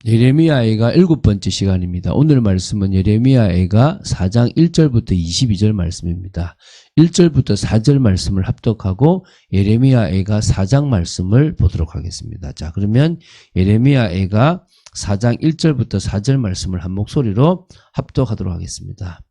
예레미야애가 7번째 시간입니다. 오늘 말씀은 예레미야애가 4장 1절부터 22절 말씀입니다. 1절부터 4절 말씀을 합독하고 예레미야애가 4장 말씀을 보도록 하겠습니다. 자, 그러면 예레미야애가 4장 1절부터 4절 말씀을 한 목소리로 합독하도록 하겠습니다.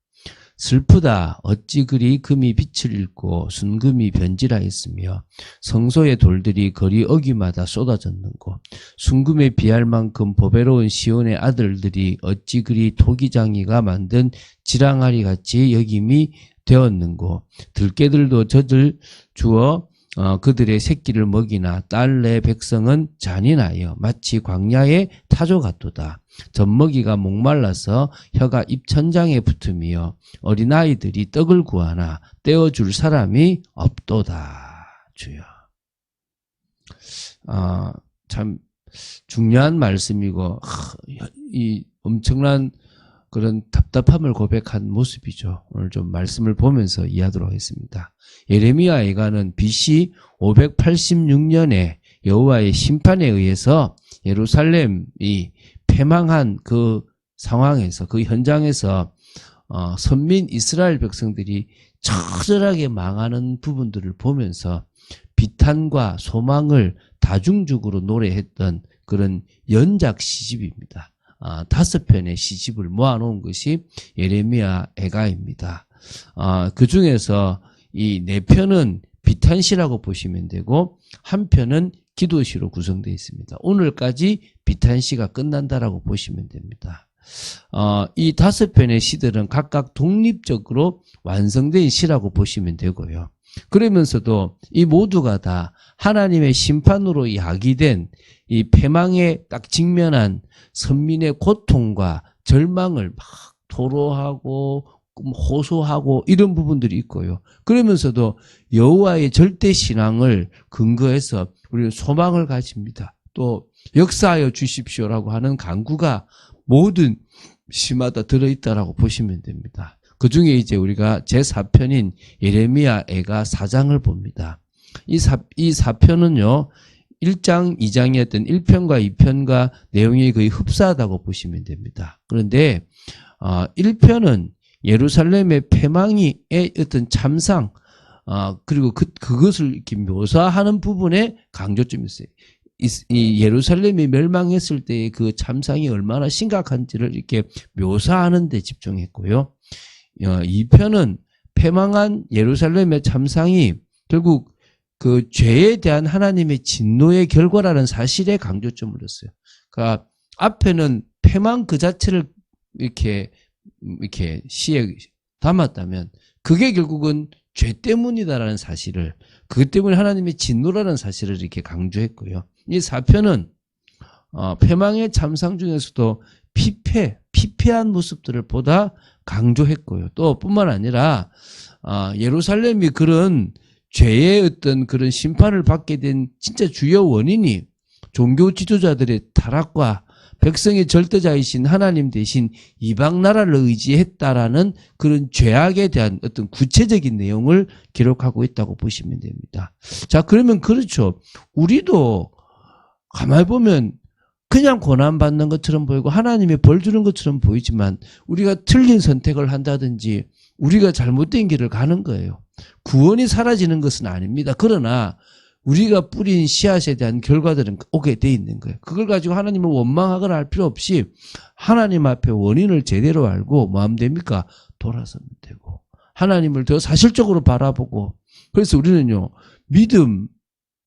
슬프다. 어찌 그리 금이 빛을 잃고 순금이 변질하였으며 성소의 돌들이 거리 어귀마다 쏟아졌는고 순금에 비할 만큼 보배로운 시온의 아들들이 어찌 그리 토기장이가 만든 지랑아리 같이 여김이 되었는고 들깨들도 젖을 주어 그들의 새끼를 먹이나 딸 내 백성은 잔인하여 마치 광야의 타조 같도다. 젖먹이가 목말라서 혀가 입천장에 붙으며 어린아이들이 떡을 구하나 떼어줄 사람이 없도다. 주여. 참 중요한 말씀이고 이 엄청난 그런 답답함을 고백한 모습이죠. 오늘 좀 말씀을 보면서 이해하도록 하겠습니다. 예레미야애가는 BC 586년에 여호와의 심판에 의해서 예루살렘이 패망한 그 상황에서, 그 현장에서 선민 이스라엘 백성들이 처절하게 망하는 부분들을 보면서 비탄과 소망을 다중적으로 노래했던 그런 연작 시집입니다. 5편의 시집을 모아놓은 것이 예레미야애가입니다. 그 중에서 이 4편은 비탄시라고 보시면 되고 한 편은 기도시로 구성되어 있습니다. 오늘까지 비탄시가 끝난다라고 보시면 됩니다. 이 5편의 시들은 각각 독립적으로 완성된 시라고 보시면 되고요. 그러면서도 이 모두가 다 하나님의 심판으로 야기된 이 패망에 딱 직면한 선민의 고통과 절망을 막 토로하고 호소하고 이런 부분들이 있고요. 그러면서도 여호와의 절대 신앙을 근거해서 우리는 소망을 가집니다. 또 역사하여 주십시오라고 하는 간구가 모든 시마다 들어있다라고 보시면 됩니다. 그 중에 이제 우리가 제4편인 예레미야애가 4장을 봅니다. 이 4편은요, 1장, 2장이었던 1편과 2편과 내용이 거의 흡사하다고 보시면 됩니다. 그런데 1편은 예루살렘의 패망의 어떤 참상, 그리고 그것을 이렇게 묘사하는 부분에 강조점이 있어요. 이 예루살렘이 멸망했을 때의 그 참상이 얼마나 심각한지를 이렇게 묘사하는 데 집중했고요. 2편은 패망한 예루살렘의 참상이 결국 그 죄에 대한 하나님의 진노의 결과라는 사실에 강조점을 뒀어요. 그러니까 앞에는 패망 그 자체를 이렇게 시에 담았다면 그게 결국은 죄 때문이다라는 사실을, 그것 때문에 하나님의 진노라는 사실을 이렇게 강조했고요. 이 4편은 패망의 참상 중에서도 피폐한 모습들을 보다 강조했고요. 또 뿐만 아니라 예루살렘이 그런 죄의 어떤 그런 심판을 받게 된 진짜 주요 원인이 종교 지도자들의 타락과 백성의 절대자이신 하나님 대신 이방 나라를 의지했다라는 그런 죄악에 대한 어떤 구체적인 내용을 기록하고 있다고 보시면 됩니다. 자, 그러면 그렇죠. 우리도 가만히 보면 그냥 고난받는 것처럼 보이고 하나님이 벌 주는 것처럼 보이지만 우리가 틀린 선택을 한다든지 우리가 잘못된 길을 가는 거예요. 구원이 사라지는 것은 아닙니다. 그러나 우리가 뿌린 씨앗에 대한 결과들은 오게 돼 있는 거예요. 그걸 가지고 하나님을 원망하거나 할 필요 없이 하나님 앞에 원인을 제대로 알고 뭐 하면 됩니까? 돌아서면 되고 하나님을 더 사실적으로 바라보고, 그래서 우리는요, 믿음,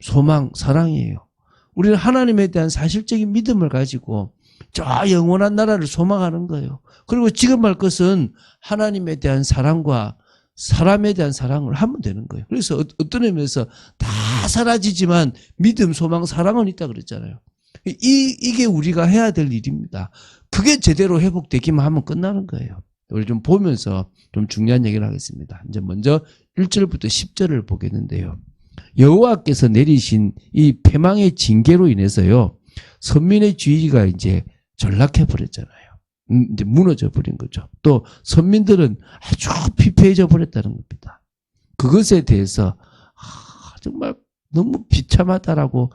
소망, 사랑이에요. 우리는 하나님에 대한 사실적인 믿음을 가지고 저 영원한 나라를 소망하는 거예요. 그리고 지금 할 것은 하나님에 대한 사랑과 사람에 대한 사랑을 하면 되는 거예요. 그래서 어떤 의미에서 다 사라지지만 믿음, 소망, 사랑은 있다 그랬잖아요. 이게 우리가 해야 될 일입니다. 그게 제대로 회복되기만 하면 끝나는 거예요. 우리 좀 보면서 좀 중요한 얘기를 하겠습니다. 이제 먼저 1절부터 10절을 보겠는데요. 여호와께서 내리신 이 패망의 징계로 인해서요, 선민의 주의가 이제 전락해 버렸잖아요. 이제 무너져 버린 거죠. 또 선민들은 아주 피폐해져 버렸다는 겁니다. 그것에 대해서 정말 너무 비참하다라고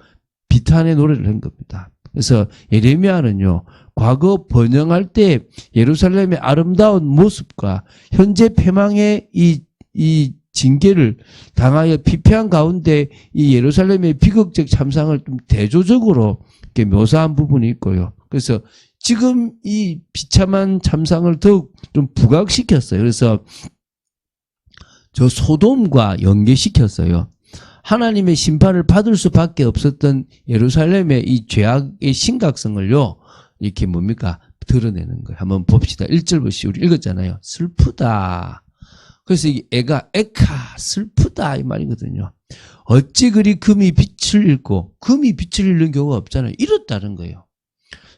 비탄의 노래를 한 겁니다. 그래서 예레미야는요, 과거 번영할 때 예루살렘의 아름다운 모습과 현재 패망의 이 징계를 당하여 피폐한 가운데 이 예루살렘의 비극적 참상을 좀 대조적으로 이렇게 묘사한 부분이 있고요. 그래서 지금 이 비참한 참상을 더욱 좀 부각시켰어요. 그래서 저 소돔과 연계시켰어요. 하나님의 심판을 받을 수밖에 없었던 예루살렘의 이 죄악의 심각성을요, 이렇게 뭡니까? 드러내는 거예요. 한번 봅시다. 1절부터 우리 읽었잖아요. 슬프다. 그래서 이 애가 에카 슬프다 이 말이거든요. 어찌 그리 금이 빛을 잃고, 금이 빛을 잃는 경우가 없잖아요. 잃었다는 거예요.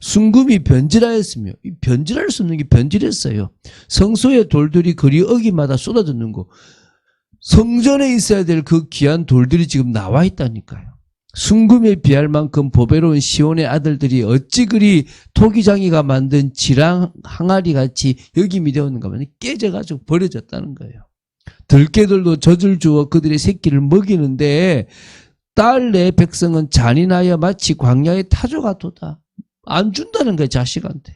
순금이 변질하였으며, 변질할 수 없는 게 변질했어요. 성소의 돌들이 거리 어기마다 쏟아졌는 거. 성전에 있어야 될 그 귀한 돌들이 지금 나와 있다니까요. 순금에 비할 만큼 보배로운 시온의 아들들이 어찌 그리 토기장이가 만든 지랑 항아리 같이 여김이 되었는가 하면 깨져가지고 버려졌다는 거예요. 들깨들도 젖을 주어 그들의 새끼를 먹이는데 딸 내 백성은 잔인하여 마치 광야의 타조 같도다. 안 준다는 거예요, 자식한테.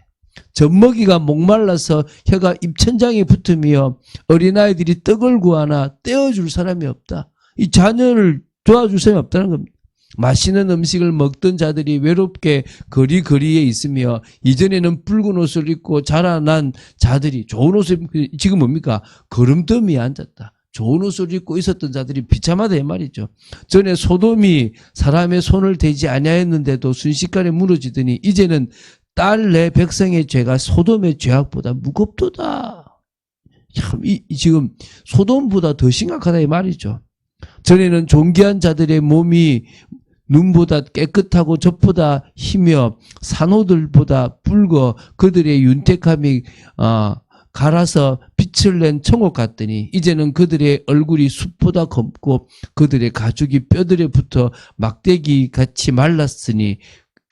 젖먹이가 목말라서 혀가 입천장에 붙으며 어린아이들이 떡을 구하나 떼어줄 사람이 없다. 이 자녀를 도와줄 사람이 없다는 겁니다. 맛있는 음식을 먹던 자들이 외롭게 거리거리에 있으며, 이전에는 붉은 옷을 입고 자라난 자들이 좋은 옷을 입고, 지금 뭡니까? 거름더미에 앉았다. 좋은 옷을 입고 있었던 자들이 비참하다 이 말이죠. 전에 소돔이 사람의 손을 대지 아니하였는데도 순식간에 무너지더니 이제는 딸 내 백성의 죄가 소돔의 죄악보다 무겁도다. 참, 지금 소돔보다 더 심각하다 이 말이죠. 전에는 존귀한 자들의 몸이 눈보다 깨끗하고 젖보다 희며 산호들보다 붉어 그들의 윤택함이 갈아서 빛을 낸 청옥 같더니 이제는 그들의 얼굴이 숲보다 검고 그들의 가죽이 뼈들에 붙어 막대기 같이 말랐으니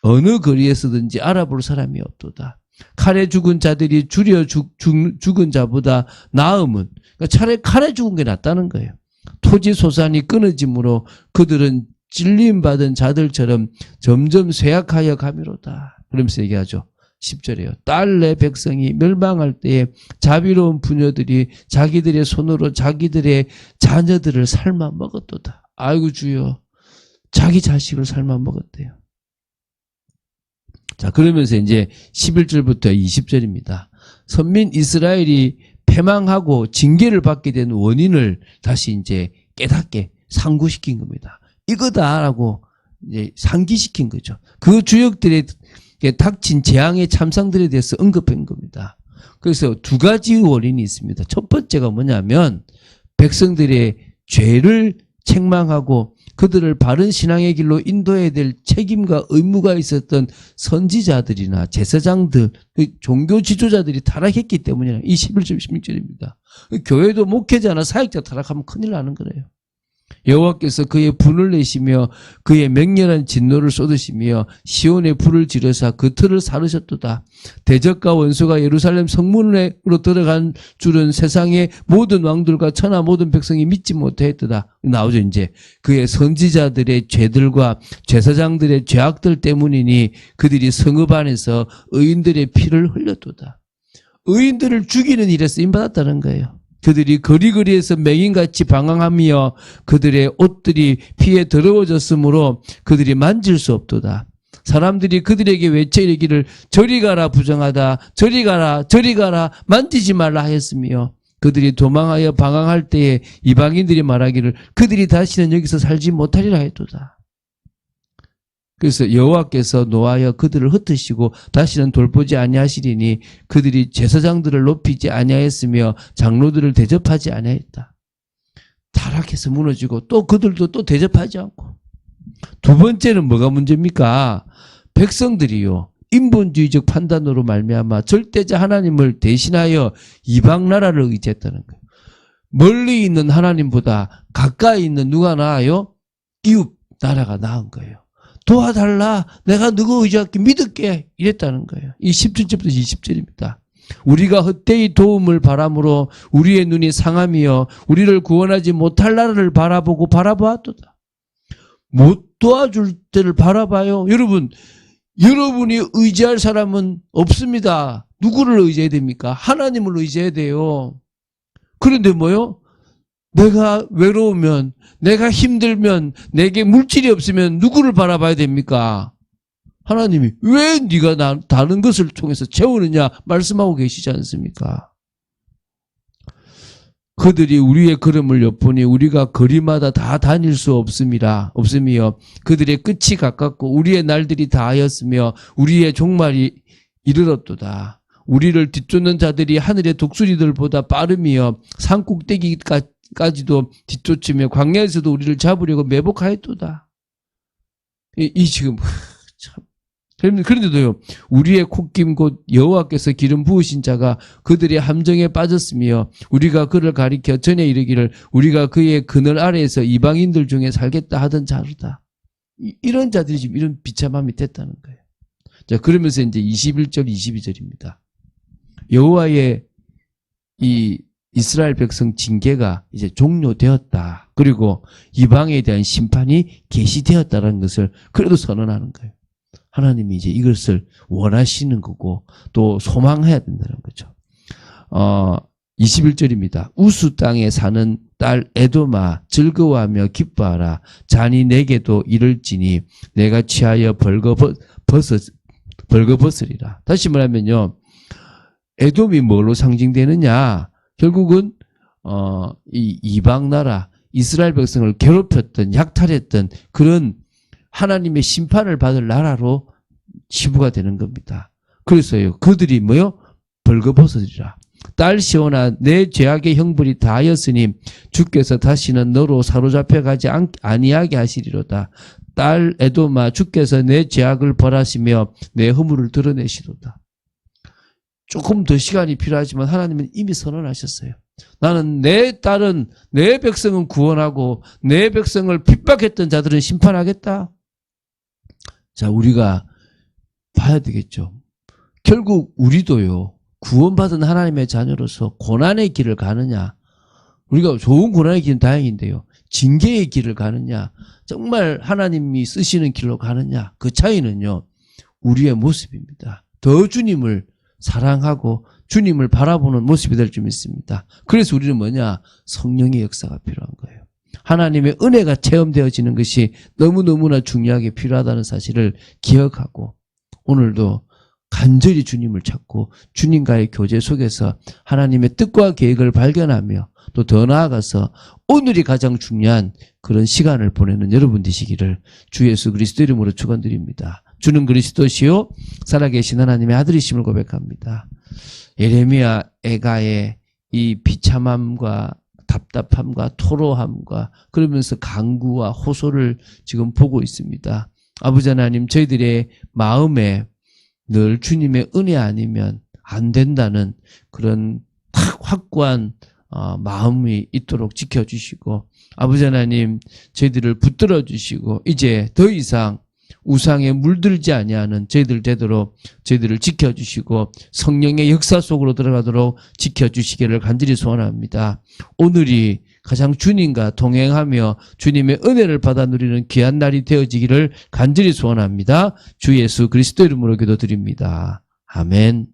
어느 거리에서든지 알아볼 사람이 없도다. 칼에 죽은 자들이 줄여 죽은 자보다 나음은, 그러니까 차라리 칼에 죽은 게 낫다는 거예요. 토지 소산이 끊어짐으로 그들은 찔림받은 자들처럼 점점 쇠약하여 가미로다. 그러면서 얘기하죠. 10절에요. 딸 내 백성이 멸망할 때에 자비로운 부녀들이 자기들의 손으로 자기들의 자녀들을 삶아 먹었도다. 아이고 주여, 자기 자식을 삶아 먹었대요. 자, 그러면서 이제 11절부터 20절입니다. 선민 이스라엘이 패망하고 징계를 받게 된 원인을 다시 이제 깨닫게 상고시킨 겁니다. 이거다라고 이제 상기시킨 거죠. 그 주역들의 닥친 재앙의 참상들에 대해서 언급한 겁니다. 그래서 두 가지 원인이 있습니다. 첫 번째가 뭐냐면 백성들의 죄를 책망하고 그들을 바른 신앙의 길로 인도해야 될 책임과 의무가 있었던 선지자들이나 제사장들, 종교 지도자들이 타락했기 때문이라. 이 11절 16절입니다. 교회도 목회자나 사역자 타락하면 큰일 나는 거예요. 여호와께서 그의 분을 내시며 그의 맹렬한 진노를 쏟으시며 시온의 불을 지르사 그 틀을 사르셨도다. 대적과 원수가 예루살렘 성문으로 들어간 줄은 세상의 모든 왕들과 천하 모든 백성이 믿지 못했도다. 나오죠. 이제 그의 선지자들의 죄들과 제사장들의 죄악들 때문이니 그들이 성읍 안에서 의인들의 피를 흘렸도다. 의인들을 죽이는 일에 쓰임받았다는 거예요. 그들이 거리거리에서 맹인같이 방황하며 그들의 옷들이 피에 더러워졌으므로 그들이 만질 수 없도다. 사람들이 그들에게 외쳐 이르기를 저리 가라 부정하다, 저리 가라 저리 가라 만지지 말라 하였으며 그들이 도망하여 방황할 때에 이방인들이 말하기를 그들이 다시는 여기서 살지 못하리라 했도다. 그래서 여호와께서 노하여 그들을 흩으시고 다시는 돌보지 아니하시리니 그들이 제사장들을 높이지 아니하였으며 장로들을 대접하지 아니하였다. 타락해서 무너지고 또 그들도 또 대접하지 않고. 두 번째는 뭐가 문제입니까? 백성들이요, 인본주의적 판단으로 말미암아 절대자 하나님을 대신하여 이방 나라를 의지했다는 거예요. 멀리 있는 하나님보다 가까이 있는 누가 나아요? 이웃 나라가 나은 거예요. 도와달라, 내가 누구 의지할게, 믿을게, 이랬다는 거예요. 이 17절부터 20절입니다. 우리가 헛되이 도움을 바람으로 우리의 눈이 상하며 우리를 구원하지 못할 나라를 바라보고 바라보았도다. 못 도와줄 때를 바라봐요. 여러분, 여러분이 의지할 사람은 없습니다. 누구를 의지해야 됩니까? 하나님을 의지해야 돼요. 그런데 뭐요? 내가 외로우면, 내가 힘들면, 내게 물질이 없으면 누구를 바라봐야 됩니까? 하나님이 왜 네가 다른 것을 통해서 채우느냐 말씀하고 계시지 않습니까? 그들이 우리의 걸음을 엿보니 우리가 거리마다 다 다닐 수 없음이며 그들의 끝이 가깝고 우리의 날들이 다하였으며 우리의 종말이 이르렀도다. 우리를 뒤쫓는 자들이 하늘의 독수리들보다 빠르며 산 꼭대기까지도 뒤쫓으며 광야에서도 우리를 잡으려고 매복하였도다. 이 지금 참. 그런데도요, 우리의 콧김 곧 여호와께서 기름 부으신 자가 그들의 함정에 빠졌으며 우리가 그를 가리켜 전에 이르기를 우리가 그의 그늘 아래에서 이방인들 중에 살겠다 하던 자로다. 이런 자들이 지금 이런 비참함이 됐다는 거예요. 자, 그러면서 이제 21절, 22절입니다. 여호와의 이 이스라엘 백성 징계가 이제 종료되었다. 그리고 이방에 대한 심판이 계시되었다는 것을 그래도 선언하는 거예요. 하나님이 이제 이것을 원하시는 거고 또 소망해야 된다는 거죠. 21절입니다. 우수 땅에 사는 딸 에돔아 즐거워하며 기뻐하라. 잔이 내게도 이를지니 내가 취하여 벌거벗으리라. 다시 말하면요. 에돔이 뭘로 상징되느냐? 결국은 이 이방 나라 이스라엘 백성을 괴롭혔던 약탈했던 그런 하나님의 심판을 받을 나라로 치부가 되는 겁니다. 그래서요, 그들이 뭐요? 벌거벗으리라. 딸 시온아, 내 죄악의 형벌이 다하였으니 주께서 다시는 너로 사로잡혀 가지 아니하게 하시리로다. 딸 에돔아, 주께서 내 죄악을 벌하시며 내 허물을 드러내시도다. 조금 더 시간이 필요하지만 하나님은 이미 선언하셨어요. 나는 내 딸은, 내 백성은 구원하고 내 백성을 핍박했던 자들은 심판하겠다. 자, 우리가 봐야 되겠죠. 결국 우리도요, 구원받은 하나님의 자녀로서 고난의 길을 가느냐, 우리가 좋은 고난의 길은 다행인데요, 징계의 길을 가느냐, 정말 하나님이 쓰시는 길로 가느냐, 그 차이는요, 우리의 모습입니다. 더 주님을 사랑하고 주님을 바라보는 모습이 될 줄 믿습니다. 그래서 우리는 뭐냐? 성령의 역사가 필요한 거예요. 하나님의 은혜가 체험되어지는 것이 너무너무나 중요하게 필요하다는 사실을 기억하고 오늘도 간절히 주님을 찾고 주님과의 교제 속에서 하나님의 뜻과 계획을 발견하며 또 더 나아가서 오늘이 가장 중요한 그런 시간을 보내는 여러분 되시기를 주 예수 그리스도 이름으로 축원드립니다. 주는 그리스도시요 살아계신 하나님의 아들이심을 고백합니다. 예레미야 애가의 이 비참함과 답답함과 토로함과 그러면서 강구와 호소를 지금 보고 있습니다. 아버지 하나님, 저희들의 마음에 늘 주님의 은혜 아니면 안 된다는 그런 확고한 마음이 있도록 지켜주시고, 아버지 하나님, 저희들을 붙들어 주시고 이제 더 이상 우상에 물들지 아니하는 저희들 되도록 저희들을 지켜주시고 성령의 역사 속으로 들어가도록 지켜주시기를 간절히 소원합니다. 오늘이 가장 주님과 동행하며 주님의 은혜를 받아 누리는 귀한 날이 되어지기를 간절히 소원합니다. 주 예수 그리스도 이름으로 기도드립니다. 아멘.